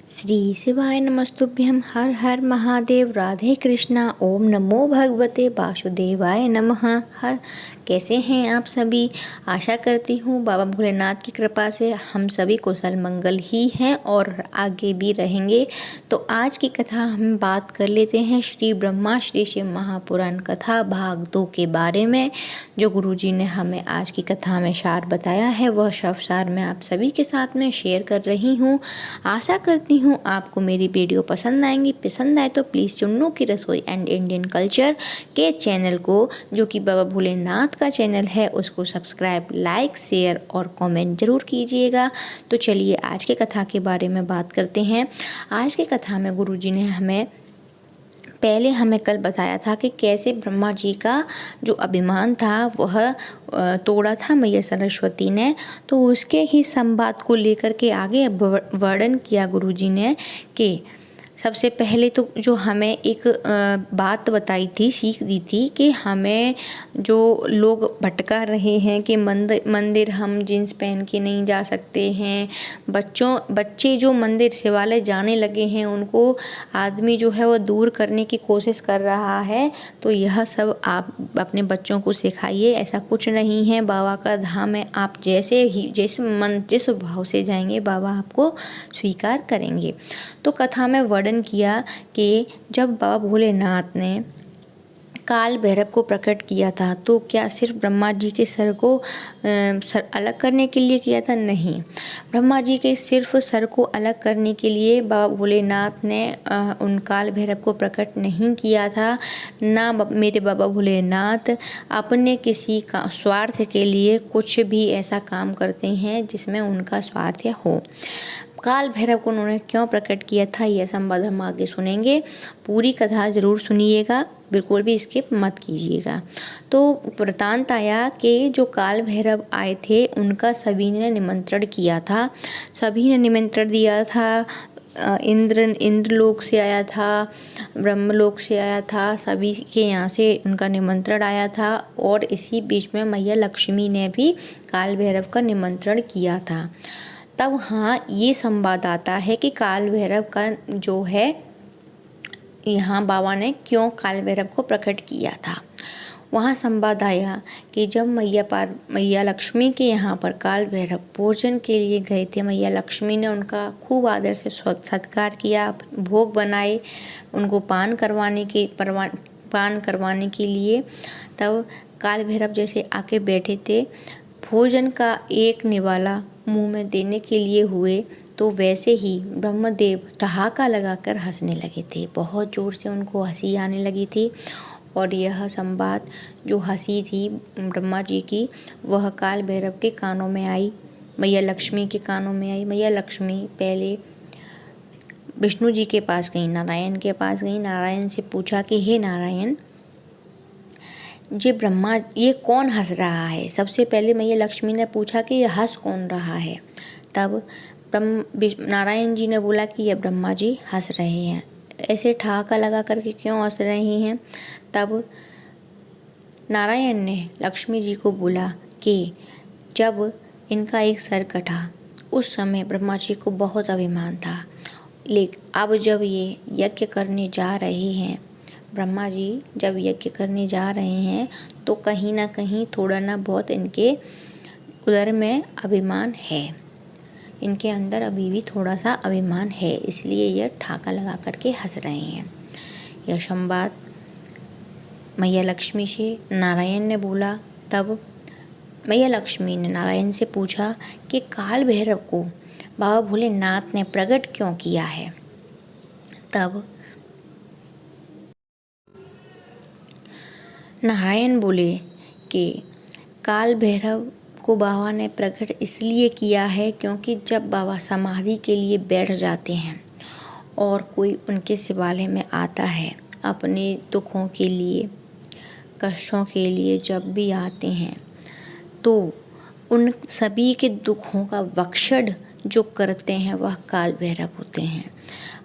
श्री शिवाय नमस्तुभ्यं। हर हर महादेव। राधे कृष्णा। ओम नमो भगवते वासुदेवाय नमः। हर कैसे हैं आप सभी? आशा करती हूँ बाबा भोलेनाथ की कृपा से हम सभी कुशल मंगल ही हैं और आगे भी रहेंगे। तो आज की कथा हम बात कर लेते हैं श्री ब्रह्मा श्री शिव महापुराण कथा भाग 2 के बारे में। जो गुरुजी ने हमें आज की कथा में सार बताया है वह सब सार मैं आप सभी के साथ में शेयर कर रही हूँ। आशा करती हूँ आपको मेरी वीडियो पसंद आएंगी। पसंद आए तो प्लीज़ चुन्नू की रसोई एंड इंडियन कल्चर के चैनल को, जो कि बाबा भोलेनाथ का चैनल है, उसको सब्सक्राइब, लाइक, शेयर और कमेंट जरूर कीजिएगा। तो चलिए आज के कथा के बारे में बात करते हैं। आज के कथा में गुरुजी ने हमें कल बताया था कि कैसे ब्रह्मा जी का जो अभिमान था वह तोड़ा था मैया सरस्वती ने। तो उसके ही संवाद को लेकर के आगे वर्णन किया गुरुजी ने कि सबसे पहले तो जो हमें एक बात बताई थी, सीख दी थी कि हमें जो लोग भटका रहे हैं कि मंदिर हम जींस पहन के नहीं जा सकते हैं, बच्चे जो मंदिर शिवालय जाने लगे हैं उनको आदमी जो है वो दूर करने की कोशिश कर रहा है। तो यह सब आप अपने बच्चों को सिखाइए। ऐसा कुछ नहीं है, बाबा का धाम है। आप जिस भाव से जाएंगे बाबा आपको स्वीकार करेंगे। तो कथा में वर्णन किया कि जब बाबा भोलेनाथ ने काल भैरव को प्रकट किया था तो क्या सिर्फ ब्रह्मा जी के सर को अलग करने के लिए किया था? नहीं, ब्रह्मा जी के सिर्फ सर को अलग करने के लिए बाबा भोलेनाथ ने उन काल भैरव को प्रकट नहीं किया था। ना मेरे बाबा भोलेनाथ अपने किसी का स्वार्थ के लिए कुछ भी ऐसा काम करते हैं जिसमें उनका स्वार्थ हो। काल भैरव को उन्होंने क्यों प्रकट किया था यह संवाद हम आगे सुनेंगे। पूरी कथा जरूर सुनिएगा, बिल्कुल भी स्किप मत कीजिएगा। तो वृतांत आया कि जो काल भैरव आए थे उनका सभी ने निमंत्रण किया था, सभी ने निमंत्रण दिया था। इंद्रलोक से आया था, ब्रह्मलोक से आया था, सभी के यहाँ से उनका निमंत्रण आया था। और इसी बीच में मैया लक्ष्मी ने भी काल भैरव का निमंत्रण किया था। तब ये संवाद आता है कि काल भैरव का जो है यहाँ बाबा ने क्यों काल भैरव को प्रकट किया था। वहाँ संवाद आया कि जब मैया लक्ष्मी के यहाँ पर काल भैरव भोजन के लिए गए थे, मैया लक्ष्मी ने उनका खूब आदर से सत्कार किया, भोग बनाए उनको पान करवाने के लिए। तब काल भैरव जैसे आके बैठे थे, भोजन का एक निवाला मुंह में देने के लिए हुए तो वैसे ही ब्रह्मदेव ठहाका लगाकर हंसने लगे थे। बहुत ज़ोर से उनको हंसी आने लगी थी। और यह संवाद जो हंसी थी ब्रह्मा जी की वह काल भैरव के कानों में आई, मैया लक्ष्मी के कानों में आई। मैया लक्ष्मी पहले विष्णु जी के पास गई, नारायण के पास गई। नारायण से पूछा कि हे नारायण, ये कौन हंस रहा है? सबसे पहले मैया लक्ष्मी ने पूछा कि ये हंस कौन रहा है? तब नारायण जी ने बोला कि ये ब्रह्मा जी हंस रहे हैं। ऐसे ठहाका लगा करके क्यों हंस रहे हैं? तब नारायण ने लक्ष्मी जी को बोला कि जब इनका एक सर कटा उस समय ब्रह्मा जी को बहुत अभिमान था, लेकिन अब जब ये यज्ञ करने जा रहे हैं, ब्रह्मा जी जब यज्ञ करने जा रहे हैं तो कहीं ना कहीं थोड़ा ना बहुत इनके उदर में अभिमान है, इनके अंदर अभी भी थोड़ा सा अभिमान है, इसलिए यह ठाका लगा करके हंस रहे हैं। यह संवाद मैया लक्ष्मी से नारायण ने बोला। तब मैया लक्ष्मी ने नारायण से पूछा कि काल भैरव को बाबा भोलेनाथ ने प्रकट क्यों किया है? तब नारायण बोले कि काल भैरव को बाबा ने प्रकट इसलिए किया है क्योंकि जब बाबा समाधि के लिए बैठ जाते हैं और कोई उनके शिवालय में आता है अपने दुखों के लिए, कष्टों के लिए जब भी आते हैं तो उन सभी के दुखों का वक्षण जो करते हैं वह काल भैरव होते हैं।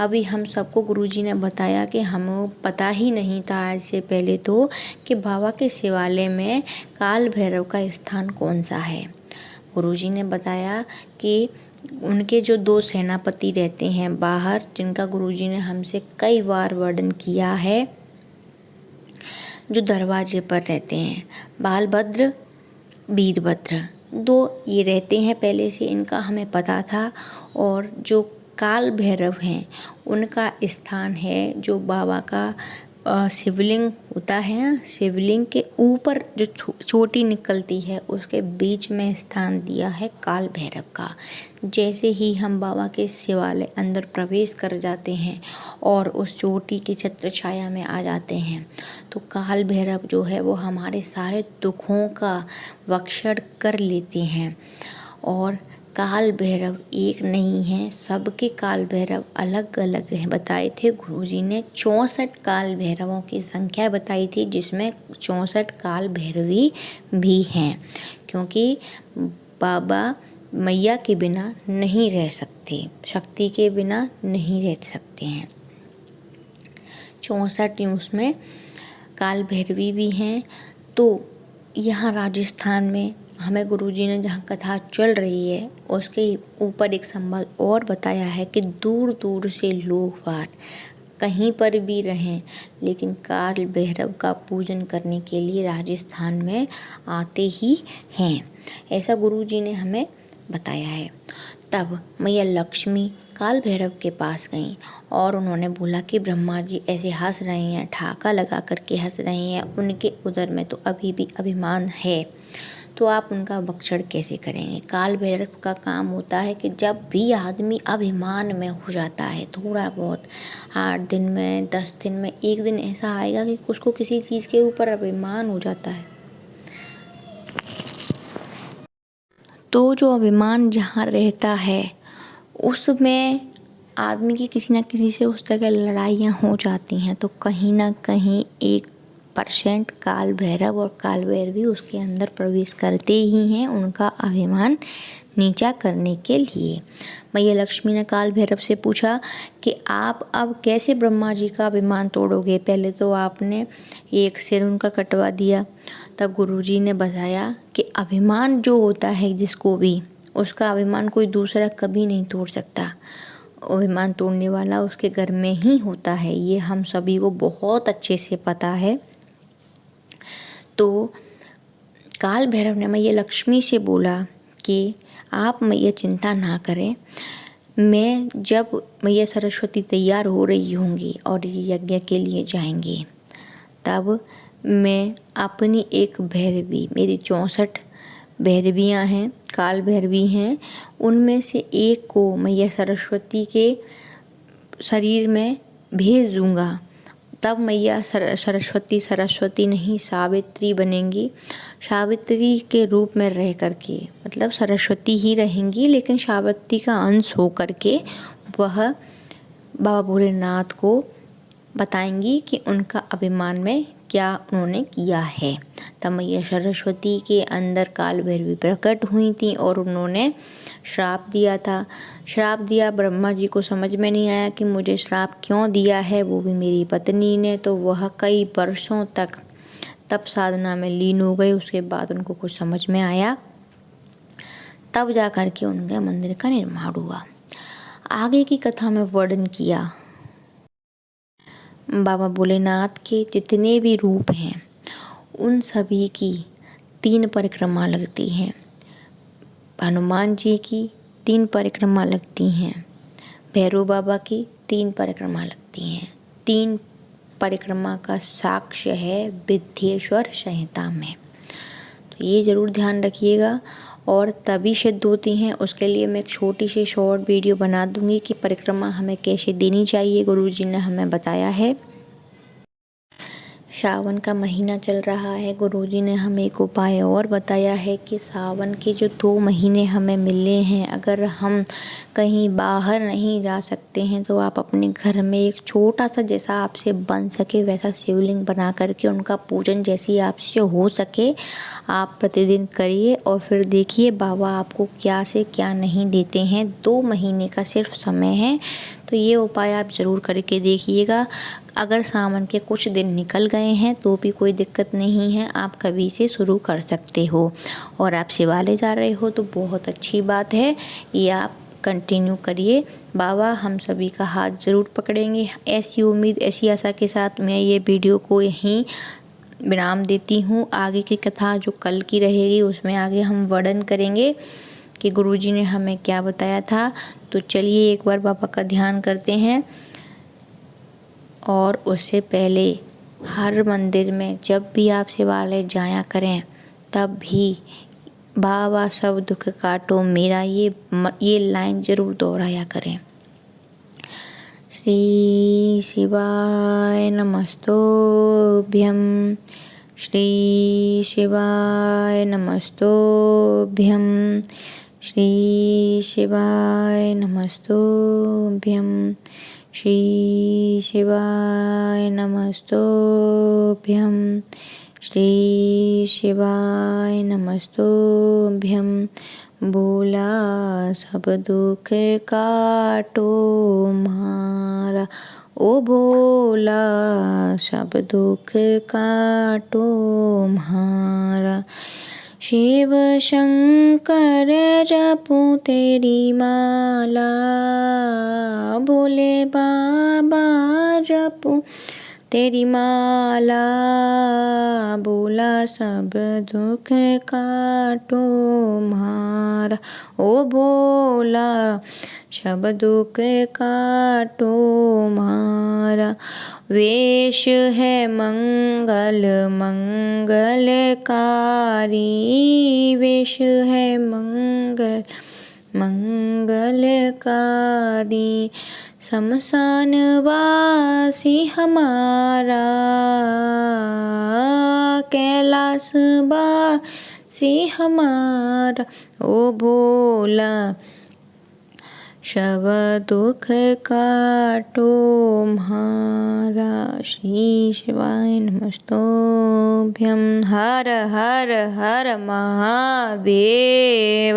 अभी हम सबको गुरुजी ने बताया कि हमें पता ही नहीं था आज से पहले तो कि बाबा के शिवालय में काल भैरव का स्थान कौन सा है। गुरुजी ने बताया कि उनके जो 2 सेनापति रहते हैं बाहर, जिनका गुरुजी ने हमसे कई बार वर्णन किया है, जो दरवाजे पर रहते हैं, बालभद्र, वीरभद्र, 2 ये रहते हैं पहले से, इनका हमें पता था। और जो काल भैरव हैं उनका स्थान है जो बाबा का शिवलिंग होता है ना, शिवलिंग के ऊपर जो चोटी निकलती है उसके बीच में स्थान दिया है काल भैरव का। जैसे ही हम बाबा के शिवालय अंदर प्रवेश कर जाते हैं और उस चोटी की छत्र छाया में आ जाते हैं तो काल भैरव जो है वो हमारे सारे दुखों का वक्षण कर लेते हैं। और काल भैरव एक नहीं है, सबके काल भैरव अलग अलग हैं। बताए थे गुरुजी ने 64 काल भैरवों की संख्या बताई थी, जिसमें 64 काल भैरवी भी हैं, क्योंकि बाबा मैया के बिना नहीं रह सकते, शक्ति के बिना नहीं रह सकते हैं। 64 उसमें काल भैरवी भी हैं। तो यहाँ राजस्थान में हमें गुरुजी ने जहाँ कथा चल रही है उसके ऊपर एक संवाद और बताया है कि दूर दूर से लोग बात कहीं पर भी रहें लेकिन काल भैरव का पूजन करने के लिए राजस्थान में आते ही हैं, ऐसा गुरुजी ने हमें बताया है। तब मैया लक्ष्मी काल भैरव के पास गईं और उन्होंने बोला कि ब्रह्मा जी ऐसे हंस रहे हैं, ठाका लगा करके हंस रहे हैं, उनके उदर में तो अभी भी अभिमान है, तो आप उनका भक्षण कैसे करेंगे। काल भैरव का काम होता है कि जब भी आदमी अभिमान में हो जाता है थोड़ा बहुत, 8 दिन में, 10 दिन में, एक दिन ऐसा आएगा कि उसको किसी चीज़ के ऊपर अभिमान हो जाता है, तो जो अभिमान जहाँ रहता है उसमें आदमी की किसी न किसी से उस जगह लड़ाइयाँ हो जाती हैं, तो कहीं ना कहीं 1% काल भैरव और काल भैरवी उसके अंदर प्रवेश करते ही हैं उनका अभिमान नीचा करने के लिए। मैया लक्ष्मी ने काल भैरव से पूछा कि आप अब कैसे ब्रह्मा जी का अभिमान तोड़ोगे, पहले तो आपने एक सिर उनका कटवा दिया। तब गुरुजी ने बताया कि अभिमान जो होता है जिसको भी, उसका अभिमान कोई दूसरा कभी नहीं तोड़ सकता, अभिमान तोड़ने वाला उसके घर में ही होता है, ये हम सभी को बहुत अच्छे से पता है। तो काल भैरव ने मैया लक्ष्मी से बोला कि आप मैया चिंता ना करें, मैं जब मैया सरस्वती तैयार हो रही होंगी और यज्ञ के लिए जाएंगी तब मैं अपनी एक भैरवी, मेरी 64 भैरवियाँ हैं, काल भैरवी हैं, उनमें से एक को मैया सरस्वती के शरीर में भेज दूँगा। तब मैया सरस्वती नहीं सावित्री बनेंगी, सावित्री के रूप में रह करके, मतलब सरस्वती ही रहेंगी लेकिन सावित्री का अंश हो करके वह बाबा भोलेनाथ को बताएंगी कि उनका अभिमान में क्या उन्होंने किया है। तब मैया सरस्वती के अंदर काल भैरवी प्रकट हुई थी और उन्होंने श्राप दिया था। श्राप दिया, ब्रह्मा जी को समझ में नहीं आया कि मुझे श्राप क्यों दिया है, वो भी मेरी पत्नी ने, तो वह कई वर्षों तक तप साधना में लीन हो गए। उसके बाद उनको कुछ समझ में आया, तब जा कर के उनके मंदिर का निर्माण हुआ। आगे की कथा में वर्णन किया बाबा भोलेनाथ के जितने भी रूप हैं उन सभी की 3 परिक्रमा लगती हैं। हनुमान जी की 3 परिक्रमा लगती हैं, भैरव बाबा की 3 परिक्रमा लगती हैं। 3 परिक्रमा का साक्ष्य है विद्येश्वर संहिता में, तो ये ज़रूर ध्यान रखिएगा। और तभी सिद्ध होती हैं, उसके लिए मैं एक छोटी सी शॉर्ट वीडियो बना दूंगी कि परिक्रमा हमें कैसे देनी चाहिए, गुरुजी ने हमें बताया है। सावन का महीना चल रहा है, गुरुजी ने हमें एक उपाय और बताया है कि सावन के जो 2 महीने हमें मिले हैं, अगर हम कहीं बाहर नहीं जा सकते हैं तो आप अपने घर में एक छोटा सा, जैसा आपसे बन सके वैसा शिवलिंग बना करके उनका पूजन जैसी आपसे हो सके आप प्रतिदिन करिए और फिर देखिए बाबा आपको क्या से क्या नहीं देते हैं। 2 महीने का सिर्फ समय है, तो ये उपाय आप ज़रूर करके देखिएगा। अगर सावन के कुछ दिन निकल गए हैं तो भी कोई दिक्कत नहीं है, आप कभी से शुरू कर सकते हो। और आप शिवालय जा रहे हो तो बहुत अच्छी बात है, ये आप कंटिन्यू करिए। बाबा हम सभी का हाथ ज़रूर पकड़ेंगे। ऐसी उम्मीद, ऐसी आशा के साथ मैं ये वीडियो को यहीं विराम देती हूँ। आगे की कथा जो कल की रहेगी उसमें आगे हम वर्णन करेंगे कि गुरुजी ने हमें क्या बताया था। तो चलिए एक बार बाबा का ध्यान करते हैं। और उससे पहले हर मंदिर में जब भी आप शिवालय जाया करें तब भी बाबा सब दुख काटो मेरा ये लाइन ज़रूर दोहराया करें। श्री शिवाय नमस्तोभ्यम, श्री शिवाय नमस्तोभ्यम, श्री शिवाय नमस्तोभ्यम, श्री शिवाय नमस्तोभ्यम, श्री शिवाय नमस्तोभ्यम। बोला सब दुख काटो म्हारा, ओ भोला सब दुख काटो म्हारा। शिव शंकर जपूं तेरी माला, भोले बाबा जपूं तेरी माला। बोला सब दुख काटो म्हारा, ओ भोला सब दुख काटो म्हारा। वेश है मंगल मंगलकारी, वेश है मंगल मंगलकारी। शमशान वासी हमारा, कैलाश वासी हमारा। ओ भोला सब दुख काटो म्हारा। श्री शिवाय नमस्तोभ्यम। हर हर हर महादेव।